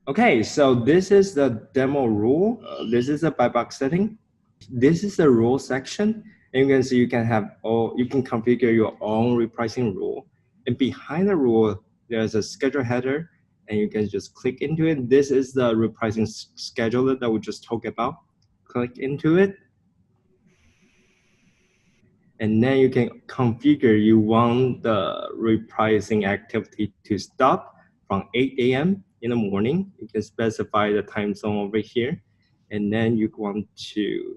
Okay, so this is the demo rule. This is a buy box setting. This is the rule section. And you can see you can configure your own repricing rule. And behind the rule, there's a schedule header, and you can just click into it. This is the repricing scheduler that we just talked about. Click into it. And then you can configure you want the repricing activity to stop from 8 a.m. in the morning. You can specify the time zone over here. And then you want to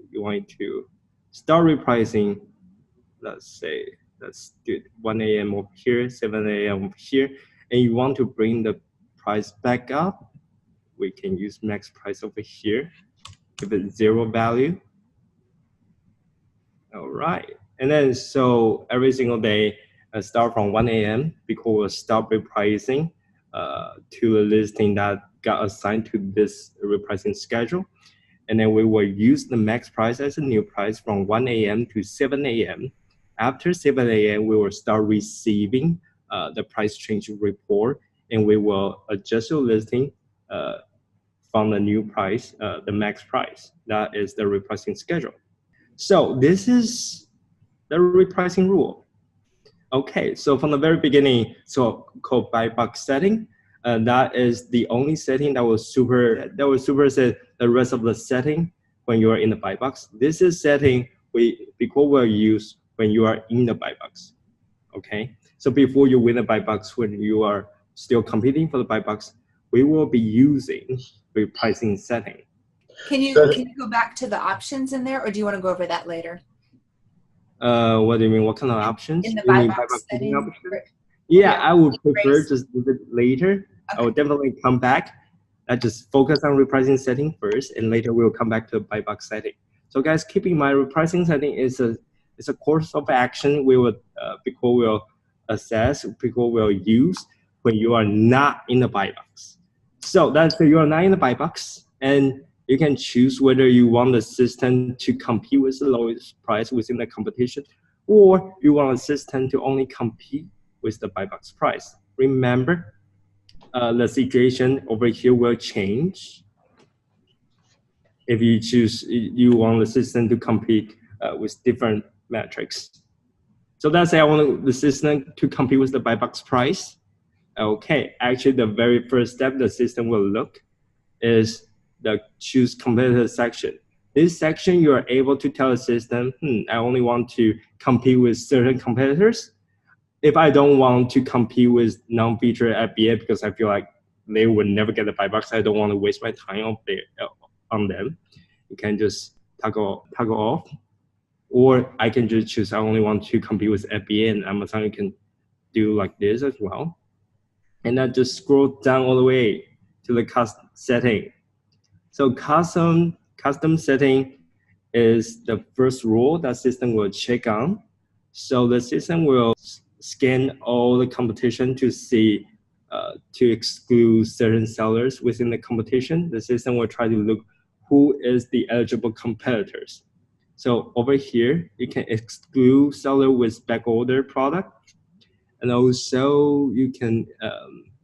start repricing, let's do it 1 a.m. over here, 7 a.m. over here, and you want to bring the price back up. We can use max price over here, give it 0 value. All right. And then, so every single day, start from 1 a.m. BQool will stop repricing to a listing that got assigned to this repricing schedule. And then we will use the max price as a new price from 1 a.m. to 7 a.m. After 7 a.m., we will start receiving the price change report, and we will adjust your listing from the new price, the max price. That is the repricing schedule. So this is the repricing rule. Okay, so from the very beginning, so called buy box setting, that is the only setting that will superset the rest of the setting when you are in the buy box. This is setting BQool will use when you are in the buy box. Okay, so before you win the buy box, when you are still competing for the buy box, we will be using repricing setting. Can you go back to the options in there, or do you want to go over that later? What do you mean? What kind of options? In the buy box setting? Yeah, I would prefer just do it later. Okay. I will definitely come back. I just focus on repricing setting first, and later we'll come back to the buy box setting. So guys, keep in mind, repricing setting is a course of action BQool will assess, BQool will use when you are not in the buy box. So that's you are not in the buy box, and you can choose whether you want the system to compete with the lowest price within the competition, or you want the system to only compete with the buy box price. Remember, the situation over here will change if you choose you want the system to compete with different metrics. So let's say I want the system to compete with the buy box price. Okay, actually the very first step the system will look is the choose competitor section. This section, you are able to tell the system, I only want to compete with certain competitors. If I don't want to compete with non-featured FBA because I feel like they would never get the buy box, I don't want to waste my time on them. You can just toggle off. Or I can just choose I only want to compete with FBA and Amazon. You can do like this as well. And then just scroll down all the way to the custom setting. So custom setting is the first rule that system will check on. So the system will scan all the competition to see, to exclude certain sellers within the competition. The system will try to look who is the eligible competitors. So over here, you can exclude seller with backorder product. And also you can,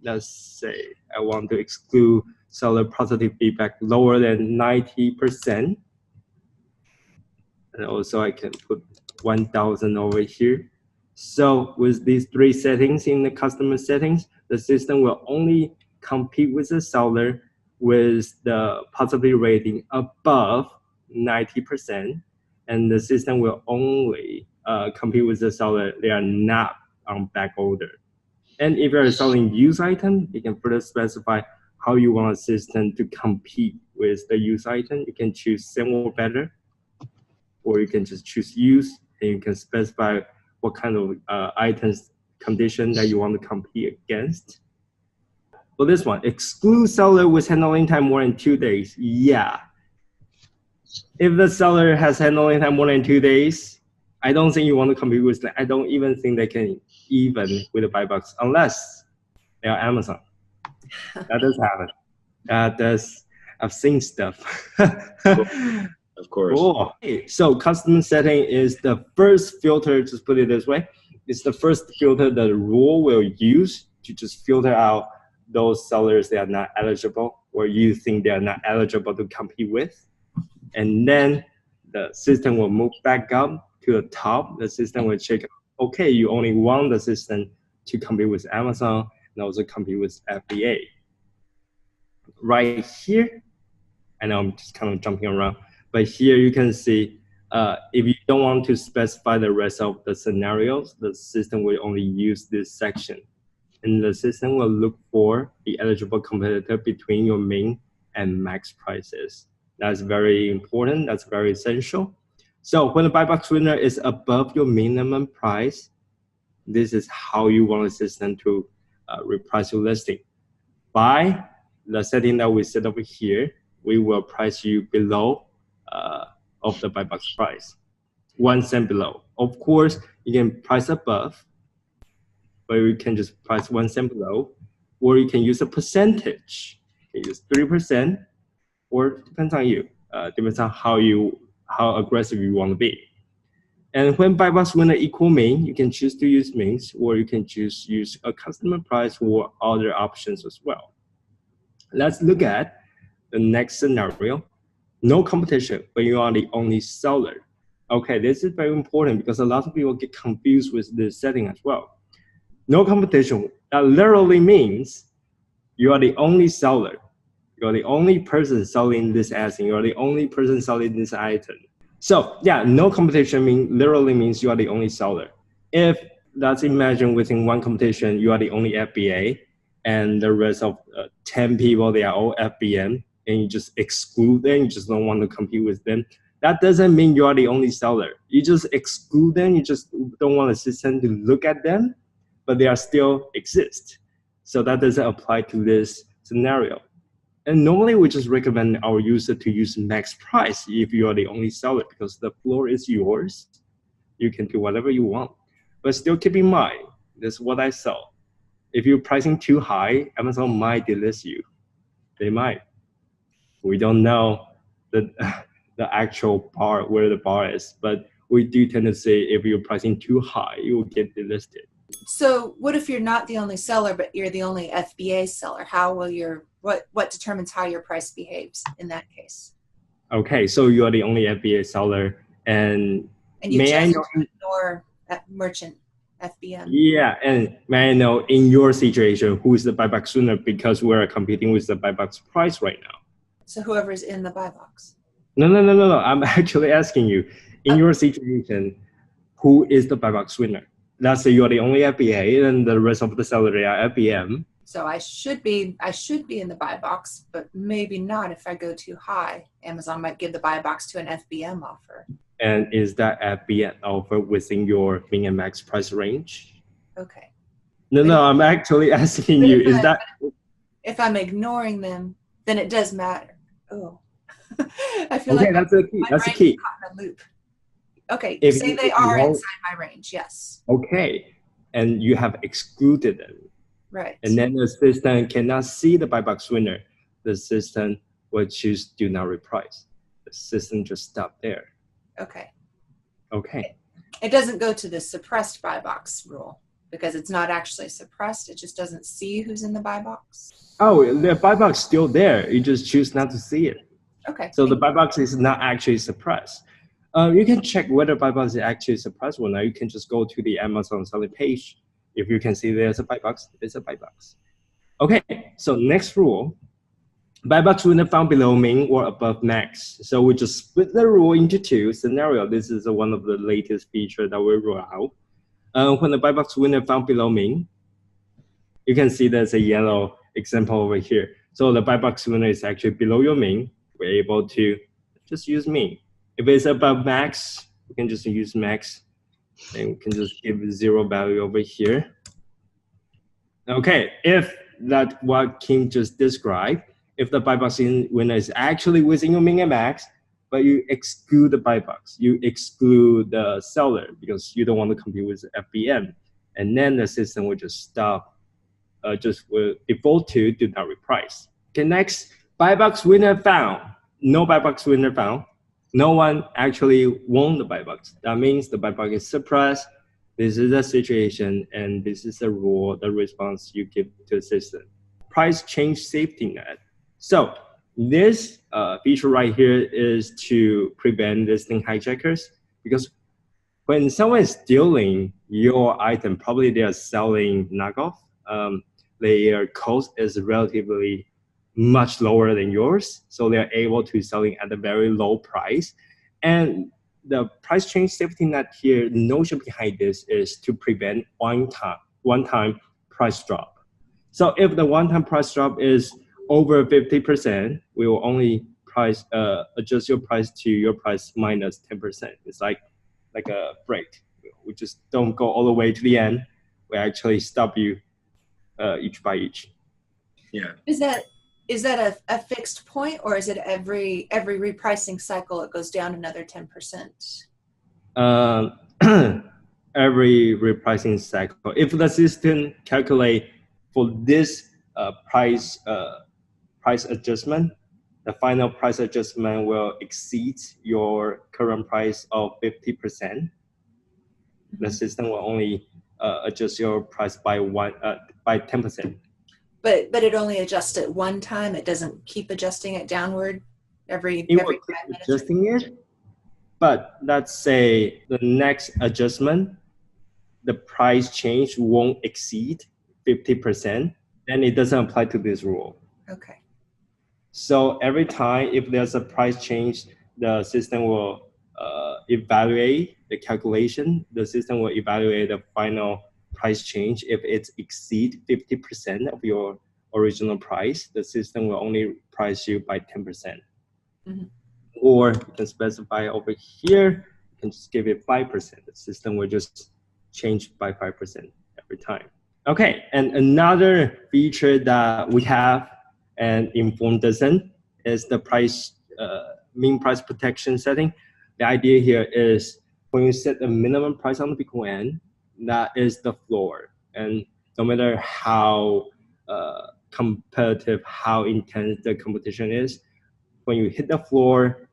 let's say I want to exclude seller positive feedback lower than 90%. And also I can put 1,000 over here. So with these three settings in the customer settings, the system will only compete with the seller with the positivity rating above 90%. And the system will only compete with the seller they are not on back order. And if you're selling used item, you can further specify how you want a system to compete with the used item. You can choose same or better, or you can just choose use, and you can specify what kind of items condition that you want to compete against. For this one, exclude seller with handling time more than 2 days. Yeah. If the seller has handling time more than 2 days, I don't think you want to compete with them. I don't even think they can even with the buy box unless they are Amazon. That does happen. That does. I've seen stuff. Of course. Cool. So custom setting is the first filter, just put it this way. It's the first filter that the rule will use to just filter out those sellers that are not eligible, or you think they are not eligible to compete with. And then the system will move back up to the top. The system will check, okay, you only want the system to compete with Amazon and also compete with FBA. Right here, I know I'm just kind of jumping around, but here you can see if you don't want to specify the rest of the scenarios, the system will only use this section. And the system will look for the eligible competitor between your min and max prices. That's very important. That's very essential. So when the buy box winner is above your minimum price, this is how you want the system to reprice your listing. By the setting that we set over here, we will price you below of the buy box price, 1 cent below. Of course, you can price above, but you can just price 1 cent below, or you can use a percentage. You can use 3%, or depends on you. Depends on how aggressive you want to be. And when buy box winner equal min, you can choose to use mins, or you can choose use a customer price or other options as well. Let's look at the next scenario. No competition, but you are the only seller. Okay, this is very important because a lot of people get confused with this setting as well. No competition, that literally means you are the only seller. You're the only person selling this asset. You're the only person selling this item. So yeah, no competition literally means you are the only seller. If let's imagine within one competition, you are the only FBA and the rest of 10 people, they are all FBM, and you just exclude them, you just don't want to compete with them. That doesn't mean you are the only seller. You just exclude them, you just don't want the system to look at them, but they are still exist. So that doesn't apply to this scenario. And normally we just recommend our user to use max price if you are the only seller, because the floor is yours. You can do whatever you want. But still keep in mind, this is what I sell. If you're pricing too high, Amazon might delist you. They might. We don't know the actual bar, where the bar is, but we do tend to say if you're pricing too high, you will get delisted. So what if you're not the only seller, but you're the only FBA seller? How will what determines how your price behaves in that case? Okay, so you are the only FBA seller, and you may I know ignore merchant FBM? Yeah, and may I know in your situation, who is the buy box winner, because we're competing with the buy box price right now? So whoever's in the buy box. No. I'm actually asking you, in your situation, who is the buy box winner? Let's say you're the only FBA and the rest of the seller are FBM. So I should be in the buy box, but maybe not if I go too high. Amazon might give the buy box to an FBM offer. And is that FBM offer within your min and max price range? Okay. No, I'm actually asking you, is that... If I'm ignoring them, then it does matter. Oh. I feel okay, like that's the key. That's the key. Caught in a loop. Okay, if say they are inside my range, yes. Okay, and you have excluded them. Right. And then the system cannot see the buy box winner. The system will choose do not reprice. The system just stop there. Okay. Okay. It doesn't go to the suppressed buy box rule because it's not actually suppressed. It just doesn't see who's in the buy box. Oh, the buy box is still there. You just choose not to see it. Okay. So the buy box is not actually suppressed. You can check whether buy box is actually suppressed or not. You can just go to the Amazon selling page. If you can see there's a buy box, it's a buy box. Okay, so next rule, buy box winner found below min or above max. So we just split the rule into two scenarios. This is one of the latest features that we roll out. When the buy box winner found below min, you can see there's a yellow example over here. So the buy box winner is actually below your min. We're able to just use min. If it's above max, we can just use max. And we can just give 0 value over here. Okay, if that's what Kim just described, if the buy box winner is actually within your min and max, but you exclude the buy box, you exclude the seller because you don't want to compete with FBM, and then the system will just stop, will default to do not reprice. Okay, next, buy box winner found. No buy box winner found. No one actually won the buy box. That means the buy box is suppressed. This is the situation, and this is the rule, the response you give to the system. price change safety net. So this feature right here is to prevent listing hijackers, because when someone is stealing your item, probably they are selling knockoff. Their cost is relatively much lower than yours, so they're able to selling at a very low price. And the price change safety net here, the notion behind this is to prevent one-time price drop. So if the one-time price drop is over 50%, we will only adjust your price to your price minus 10%. It's like a break. We just don't go all the way to the end. We actually stop you each by each. Yeah. Is that a fixed point, or is it every repricing cycle it goes down another 10%? Every repricing cycle. If the system calculate for this price adjustment, the final price adjustment will exceed your current price of 50%. The system will only adjust your price by 10%. But it only adjusts it one time. It doesn't keep adjusting it downward every 5 minutes. Adjusting it, but let's say the next adjustment, the price change won't exceed 50%, then it doesn't apply to this rule. Okay. So every time if there's a price change, the system will evaluate the calculation. The system will evaluate the final price change. If it exceeds 50% of your original price, the system will only price you by 10%. Or you can specify over here, you can just give it 5%. The system will just change by 5% every time. Okay, and another feature that we have and Inform doesn't is the mean price protection setting. The idea here is when you set a minimum price on the BQool end, that is the floor. And no matter how competitive, how intense the competition is, when you hit the floor,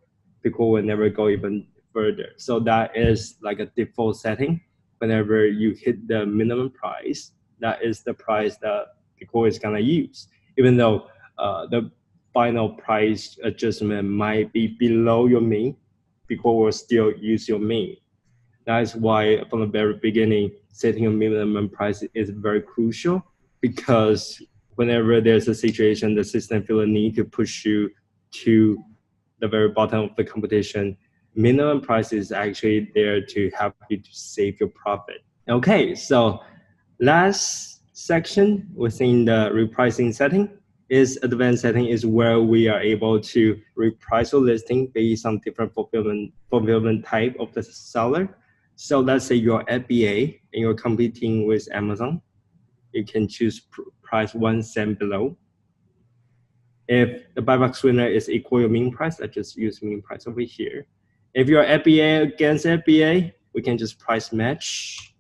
BQool will never go even further. So that is like a default setting. Whenever you hit the minimum price, that is the price that BQool is gonna use. Even though the final price adjustment might be below your mean, BQool will still use your mean. That is why from the very beginning, setting a minimum price is very crucial, because whenever there's a situation, the system feels a need to push you to the very bottom of the competition, minimum price is actually there to help you to save your profit. Okay, so last section within the repricing setting is advanced setting, is where we are able to reprice your listing based on different fulfillment type of the seller. So let's say you're FBA and you're competing with Amazon. You can choose price 1 cent below. If the buy box winner is equal your mean price, I just use mean price over here. If you're FBA against FBA, we can just price match.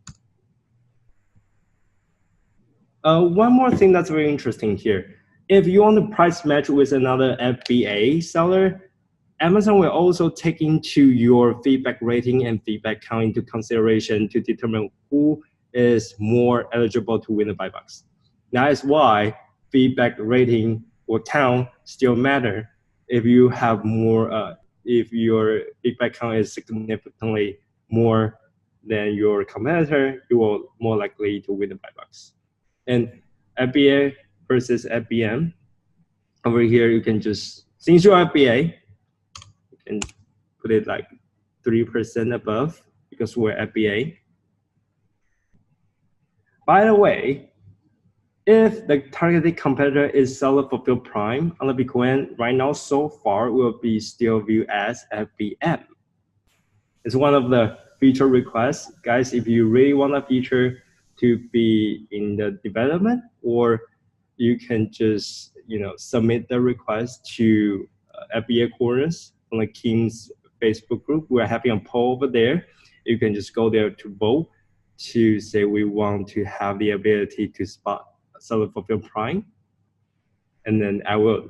One more thing that's very interesting here. If you want to price match with another FBA seller, Amazon will also take into your feedback rating and feedback count into consideration to determine who is more eligible to win the buy box. That is why feedback rating or count still matter. If you have more, if your feedback count is significantly more than your competitor, you will more likely to win the buy box. And FBA versus FBM, over here you can just, since you're FBA, you can put it like 3% above because we're FBA. By the way, if the targeted competitor is seller fulfilled prime on the BQool right now, so far will be still viewed as FBM. It's one of the feature requests. Guys, if you really want a feature to be in the development, or you can just submit the request to FBA Corners on the King's Facebook group. We're having a poll over there. You can just go there to vote to say we want to have the ability to spot seller fulfilled prime, and then I will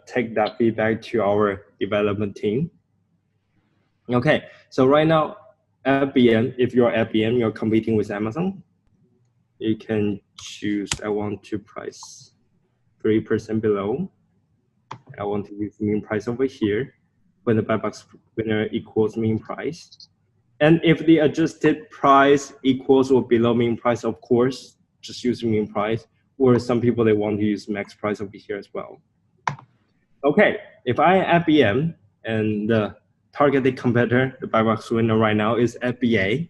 take that feedback to our development team. Okay, so right now, FBM, if you're FBM, you're competing with Amazon, you can choose, I want to price 3% below. I want to use mean price over here when the buy box winner equals mean price. And if the adjusted price equals or below mean price, of course, just use mean price. Or some people, they want to use max price over here as well. Okay, if I FBM and the targeted competitor, the buy box winner right now is FBA,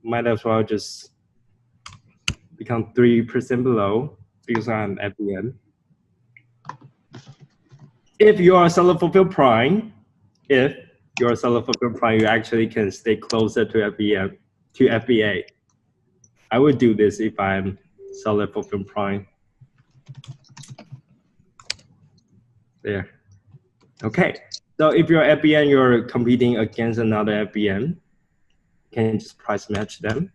might as well just become 3% below because I'm FBM. If you are seller fulfilled prime, you actually can stay closer to FBA. I would do this if I'm seller fulfilled prime. There. Okay. So if you're FBM, you're competing against another FBM. You can just price match them.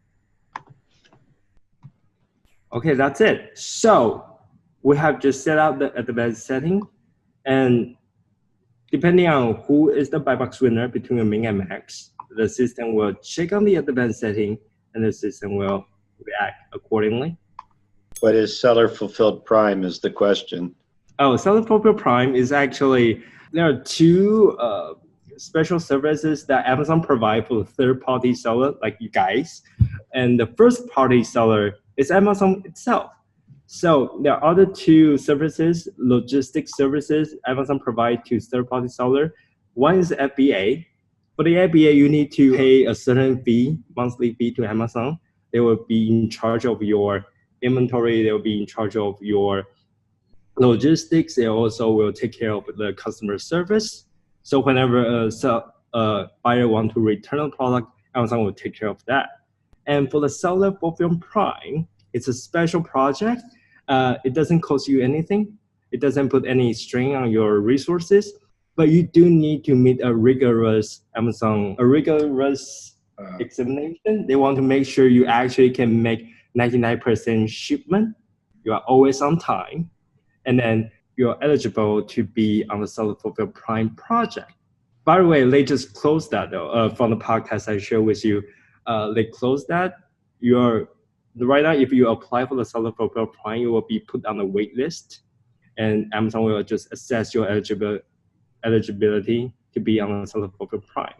Okay, that's it. So we have just set out the advanced setting, and depending on who is the buy box winner between a min and max, the system will check on the advanced setting, and the system will react accordingly. What is seller fulfilled prime is the question. Oh, seller fulfilled prime is actually, there are two special services that Amazon provide for third-party seller like you guys, and the first-party seller is Amazon itself. So there are other two services, logistics services Amazon provide to third-party seller. One is FBA. For the FBA, you need to pay a certain fee, monthly fee to Amazon. They will be in charge of your inventory. They will be in charge of your logistics. They also will take care of the customer service. So whenever a buyer wants to return a product, Amazon will take care of that. And for the seller fulfilled prime, it's a special project. It doesn't cost you anything. It doesn't put any strain on your resources, but you do need to meet a rigorous examination. They want to make sure you actually can make 99% shipment. You are always on time, and then you're eligible to be on the seller fulfilled prime project. By the way, they just closed that though. From the podcast I shared with you, they closed that. Right now, if you apply for the seller fulfilled prime, you will be put on the wait list, and Amazon will just assess your eligibility to be on the seller fulfilled prime.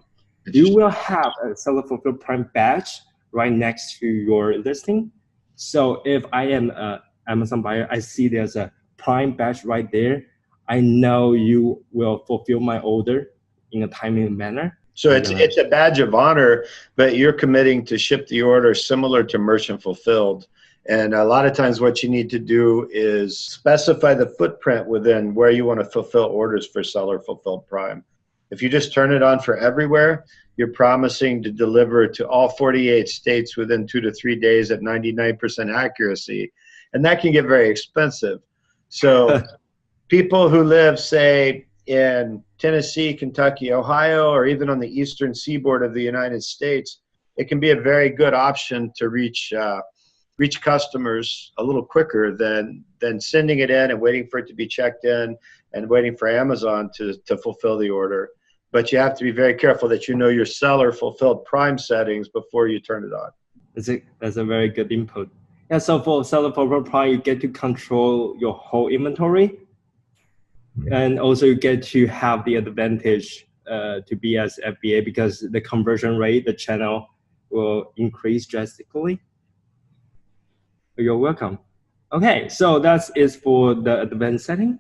You will have a seller fulfilled prime badge right next to your listing. So if I am an Amazon buyer, I see there's a prime badge right there. I know you will fulfill my order in a timely manner. So it's a badge of honor, but you're committing to ship the order similar to merchant fulfilled. And a lot of times what you need to do is specify the footprint within where you want to fulfill orders for seller fulfilled prime. If you just turn it on for everywhere, you're promising to deliver to all 48 states within 2 to 3 days at 99% accuracy. And that can get very expensive. So people who live, say, in Tennessee, Kentucky, Ohio, or even on the eastern seaboard of the United States, it can be a very good option to reach customers a little quicker than sending it in and waiting for it to be checked in and waiting for Amazon to fulfill the order. But you have to be very careful that you know your seller fulfilled prime settings before you turn it on. That's a very good input. Yeah, so for seller fulfilled prime, you get to control your whole inventory. And also you get to have the advantage to be as FBA because the conversion rate, the channel will increase drastically. You're welcome. Okay, so that is for the advanced setting.